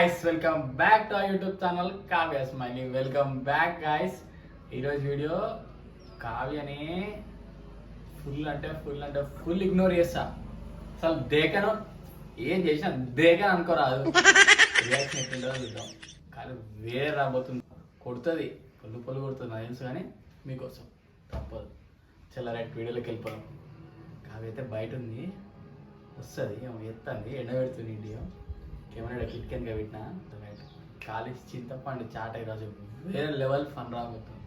guys, welcome back to our YouTube channel Kavya Smiley. Welcome back guys. ఈరోజు video కావ్యని full ignore చేస్తా. అసలు దేకను ఏం చేసినా దేకను అనుకోరాదు. రియాక్షన్ ఎట్లుంటుందో చూద్దాం. కానీ వేరే రాబోతుంది, కొడుతుంది, పొల్లు కొడుతుంది నాకు తెలుసు, కానీ మీకోసం తప్పదు. చాలా రైట్, వీడియోలోకి వెళ్ళిపోదాం. కావ్య అయితే బయట ఉంది, వస్తుంది, ఎత్తంది, ఎండ పెడుతుంది. ఇండియో కెమెరా కిట్కెన్గా పెట్టినా కాలేజ్ చింతపండు చాట్ ఈరోజు వేరే లెవెల్ ఫన్ రాబోతుంది.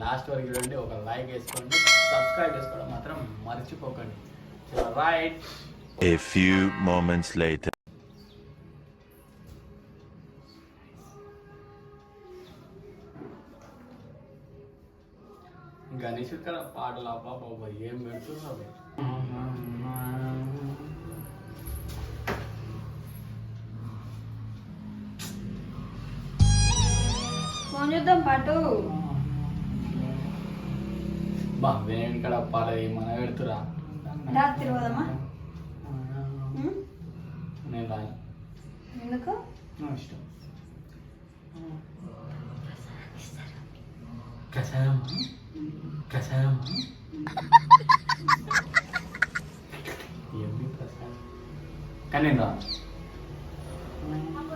లాస్ట్ వరకు చూడండి, ఒక లైక్ వేసుకోండి, సబ్స్క్రైబ్ చేసుకోవడం మాత్రం మర్చిపోకండి. Right. A few moments later. Ganesh ఇక్కడ పాటలు అబ్బా బాబా ఏం పెడుతున్నారు. ఫోన్ చూద్దాం పాటు బా వేణు ఇక్కడ పాట ఏమన్నా పెడుతురా. రాత్రి పోదామా? నేను రాను. ఎందుకు? నా ఇష్టం. కసారమ్మా కసారమ్మా ఏమి ప్రసాదం, కానీ నేను రాను.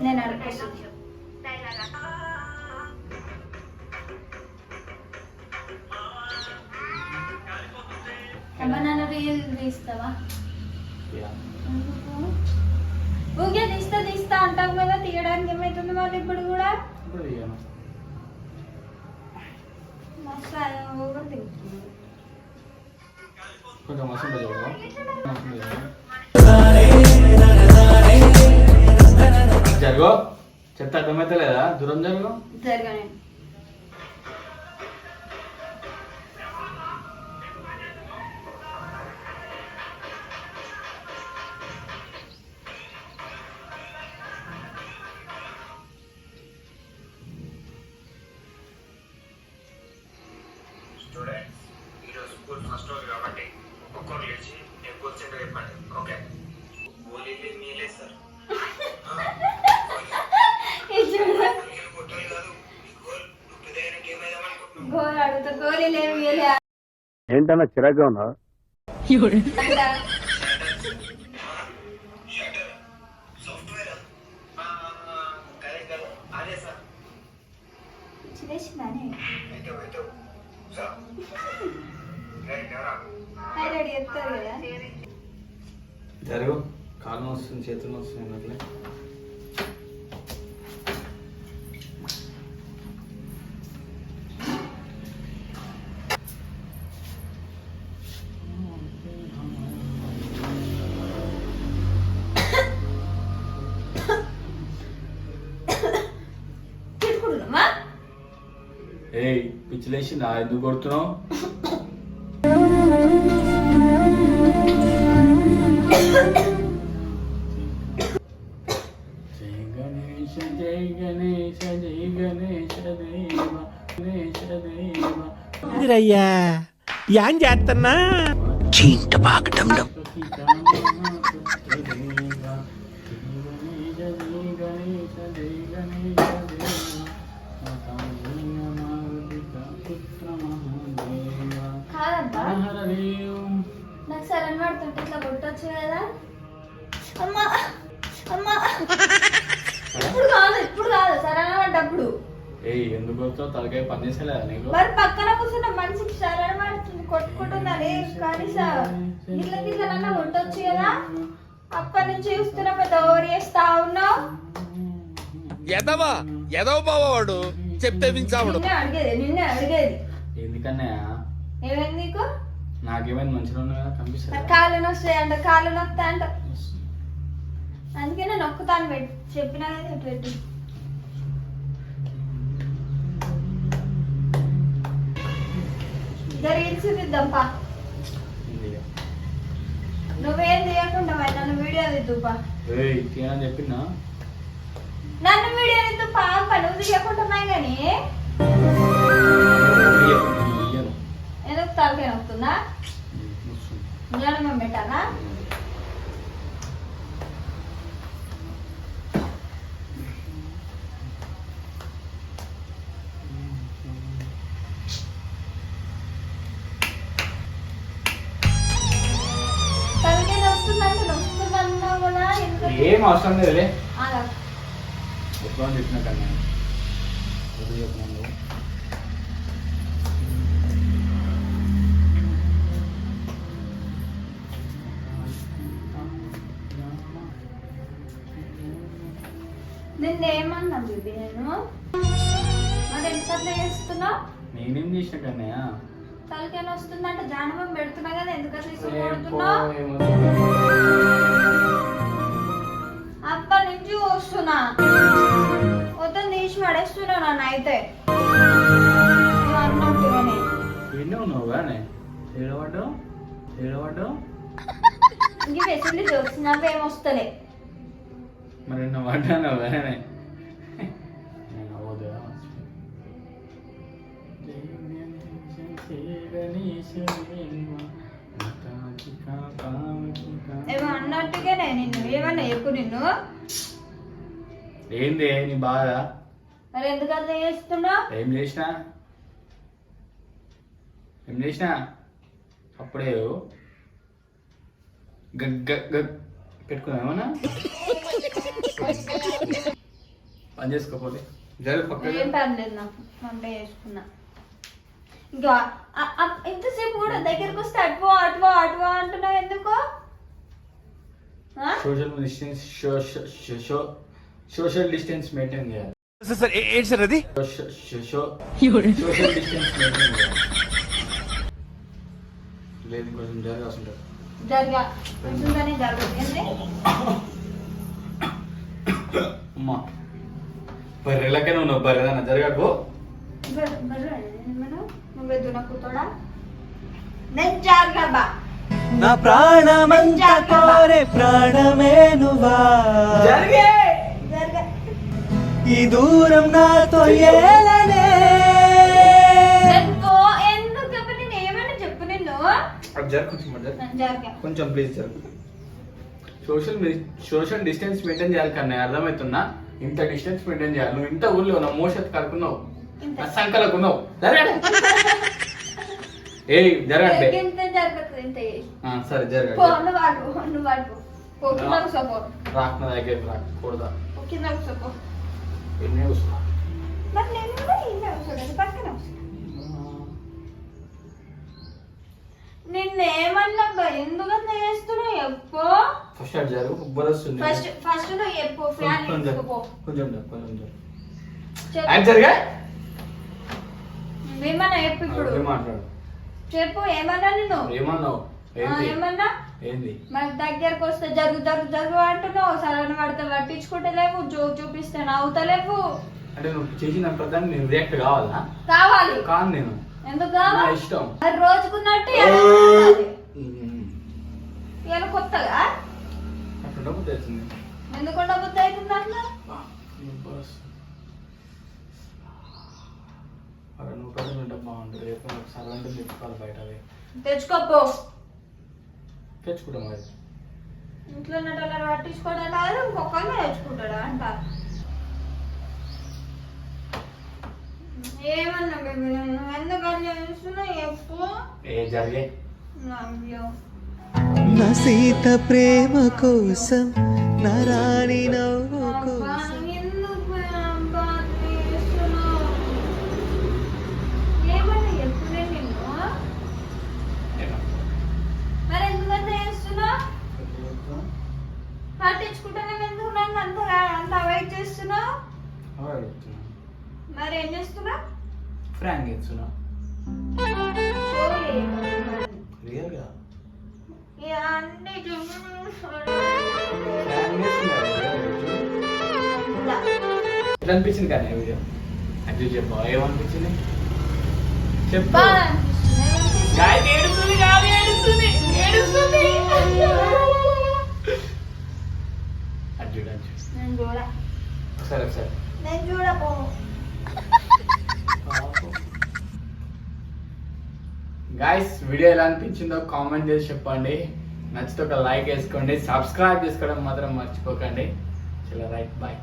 నేను అడుగుతాను. ఏమన్నా రీల్ తీస్తావా? ఊగే తీస్తా అంటాం కదా, తీయడానికి ఏమవుతుంది మరి ఇప్పుడు కూడా? కొంచెం మస్తు జరుగు, చెత్త అర్థమైతే లేదా? దూరం జరుగు. జరగనే స్టూడెంట్స్, ఈరోజు స్కూల్ ఫస్ట్ రోజు కాబట్టి ఒక్కొక్కరు లేచి నేను కూర్చుంటే చెప్పండి. ఓకే? ఓలీలే మీలే సార్. గోల్ అడుగుతా, గోళీలేమి ఏంటన్నా చిరాగ్గా ఉన్నా? అదే సార్. రెడీ చెప్తారు కదా. జరుగు, కాలు వస్తుంది, చేతులు వస్తుంది అట్లే. ఏయ్ పిచ్చిలేసిందా? ఎందుకు కొడుతున్నావు? జై గణేశ జై గణేశ జై గణేశ దేవ గణేశ దేవ. అయ్యా ఏం చేస్తున్నా? నాకు సరైన పడుతుంటే ఇట్లా కొట్టచ్చు కదా. అమ్మా అమ్మా, ఇప్పుడు కాదు సరైన పడ్డప్పుడు. ఏయ్ ఎందుకు వచ్చావు? తలకాయ పని చేసేలేదా నీకు? మరి పక్కన కూర్చున్న మనిషికి సరైన పడుతుంది, కొట్టుకుంటున్నది. కనీసం గిట్లన్నా కొట్టొచ్చు కదా. అప్పటి నుంచి చూస్తున్నా పెద్ద ఓవర్ చేస్తా ఉన్నావు. ఎదవ బావాడు చెప్తే వించావుడు. నిన్నే అడిగేది ఎందుకన్నా? ఏమైంది నీకు? నాకేమైంది? మంచిగా ఉన్నా కదా, కనిపిస్తుంది. కాళ్ళు నొస్తాయంట, కాళ్ళు నొస్తాయంట, అందుకే నేను నొక్కుతాను. పెట్టి చెప్పినా కదా పెట్టి. రీల్స్ తీద్దాంపా. నువ్వేం తీయకుండా మరి నన్ను వీడియో తీద్దుపా. తీయని చెప్పినా? నన్ను వీడియో తీద్దుపా. నువ్వు తీయకుంటున్నాయి కానీ ఎందుకు తలకాయ నొస్తుందా? జనం పెట్టానా? ఏం అవసరం లేదులే. ఆగా. ఎప్పుడు చెప్పిన కన్నా ఎప్పుడు చెప్పినాను నిన్నేమన్నా బేబీ నేను మరి ఎంత చేస్తున్నావు? నేనేం చేసిన కన్నయ్య? తలకేనా వస్తుందంటే జానబం పెడుతున్నా కదా, ఎందుకు అట్లా ఇసుకుంటున్నావు? అప్పటి నుంచి చూస్తున్నా, మొత్తం తీసి పడేస్తున్నా నన్ను అయితే అన్నట్టుగానే. ఎన్నో ఉన్నావు కానీ ఏడవడ్డావు ఇంక ఫెసిలిటీ చూస్తున్నప్పుడు ఏమొస్తలే. మరి నువ్వు పడ్డాను కానీ నేను అవ్వదుగా. ఏమో అన్నట్టుగానే నిన్ను ఏమన్నా చెప్పు నిన్ను. ఏంది నీ బాధ? మరి ఎందుకు అట్లా చేస్తున్నావు? ఏం చేసినా అప్పుడే పెట్టుకున్నా ఏమన్నా పని చేసుకోపోతే జరుగు పక్క. ఏం పర్లేదు నాకు, వంట చేసుకున్నా. ఇంకా ఇంతసేపు కూడా దగ్గరకు వస్తే అటువో అంటున్నావు ఎందుకు? సోషల్ డిస్టెన్స్ మెయింటైన్ చేయాలి. ఏంటి సార్ అది? సోషల్ డిస్టెన్స్ మెయింటైన్ చేయాలి. లేదు కొంచెం జరగాల్సింటారు. అమ్మా బర్రెలకే నువ్వు బర్రెదన్న జరగకు. నా ప్రాణమంతా కోరే ప్రాణమే నువ్వా, ఈ దూరం నాతో ఏలనే. కొంచెం ప్లీజ్ జరుగు. సోషల్ డిస్టెన్స్ మెయింటైన్ చేయాలి కన్నా, అర్థమవుతున్నా? ఇంత డిస్టెన్స్ మెయింటైన్ చేయాలి. నువ్వు ఇంత ఊర్లో ఉన్నావు, మోషత్ కడుకున్నావు, సంకలకున్నావు. జరగండి ఏ జరగండి. సరే జరగండి. రాక్ నా దగ్గర రాకూడదా? ఎన్ని వస్తున్నా నిన్నేమన్నా ఎందుకంత చేస్తున్నావు చెప్పు. ఫస్ట్ అది జరుగు. ఉబ్బర్ వస్తుంది. ఫస్ట్ నువ్వు చెప్పు. ఫ్యాన్ వేసుకోపో. కొంచెం జరుగా. ఏమన్నా చెప్పు ఇప్పుడు. మాట్లాడు చెప్పు. ఏమన్నా నిన్ను ఏమన్నావు? ఏమన్నా ఏంది? మరి దగ్గరకు వస్తే జరుగు అంటున్నావు. సరైన పడితే పట్టించుకుంటలేవు. జోక్ చూపిస్తే నవ్వుతలేవు. అంటే నువ్వు చేసిన ప్రకారం నేను రియాక్ట్ కావాలా? కావాలి. కాదు నేను ఎందుకు కావాలి? ఇష్టం. అది రోజుకున్నట్టు ఇలా కొత్తగా అట్లా డబ్బు తెచ్చింది. ఎందుకు ఉండబుద్ధి అవుతుంది అట్లా? నువ్వు పడుతుంటే బాగుంటుంది. రేపు సర్వెంట్ తెచ్చుకోవాలి బయట. అవి తెచ్చుకోపో. తెచ్చుకుంటాం. మరి ఇంట్లో ఉన్నట్టు పట్టించుకోవడం కాదు, ఇంకొకరిని తెచ్చుకుంటాడు అంట. ఏమన్నా బేబీ నువ్వు ఎందుకు అట్లా చేస్తున్నావు చెప్పు. ఏ జరిగే నా సీత ప్రేమ కోసం, నా రాణి నవ్వు కోసం. ఎందుకు చేస్తున్నావు? ఏమన్నా చెప్పులే నిన్ను. మరి ఎందుకంత చేస్తున్నావు? పట్టించుకుంటానే ఎందుకు నన్ను అంత అవాయిడ్ చేస్తున్నావు? మరి ఏం చేస్తున్నావు? ఫ్రాంక్ చేస్తున్నా. రియల్గా అన్ని ఎట్లా అనిపించింది కానీ వీడియో అది చెప్పు. ఏమనిపించింది చెప్పు. సరే సరే నేను చూడపో. గాయస్ వీడియో ఎలా అనిపించిందో కామెంట్ చేసి చెప్పండి. నచ్చితే ఒక లైక్ వేసుకోండి. సబ్స్క్రైబ్ చేసుకోవడం మాత్రం మర్చిపోకండి. చలో రైట్ బాయ్.